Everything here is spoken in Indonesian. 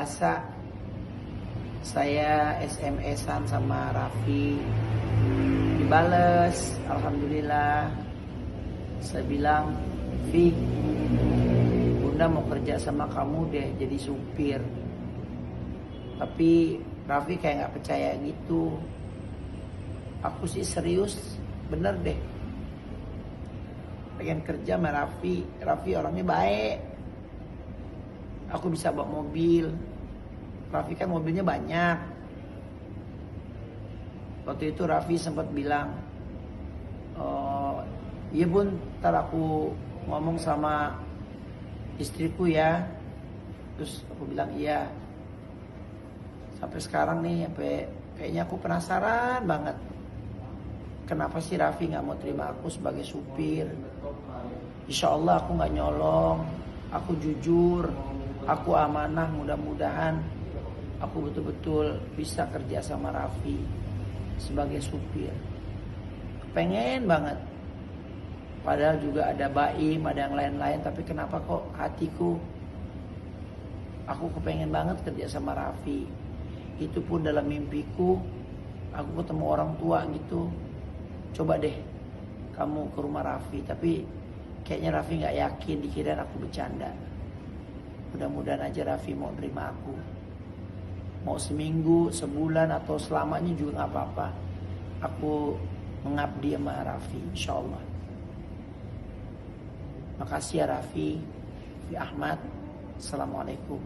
Selasa saya SMS-an sama Raffi, dibales, alhamdulillah. Saya bilang, Fi, Bunda mau kerja sama kamu deh jadi supir. Tapi Raffi kayak gak percaya gitu. Aku sih serius, bener deh. Pengen kerja sama Raffi. Raffi orangnya baik. Aku bisa bawa mobil. Raffi kan mobilnya banyak. Waktu itu Raffi sempat bilang, iya Bun, ntar aku ngomong sama istriku ya. Terus aku bilang iya. Sampai sekarang nih, kayaknya aku penasaran banget. Kenapa sih Raffi gak mau terima aku sebagai supir? Insya Allah aku gak nyolong. Aku jujur. Aku amanah, mudah-mudahan aku betul-betul bisa kerja sama Raffi sebagai supir. Pengen banget. Padahal juga ada Baim, ada yang lain-lain. Tapi kenapa kok hatiku, aku kepengen banget kerja sama Raffi. Itu pun dalam mimpiku, aku ketemu orang tua gitu. Coba deh kamu ke rumah Raffi. Tapi kayaknya Raffi gak yakin, dikira aku bercanda. Mudah-mudahan aja Raffi mau terima aku. Mau seminggu, sebulan, atau selamanya juga gak apa-apa. Aku mengabdi sama Raffi, insya Allah. Makasih ya Raffi Ahmad. Assalamualaikum.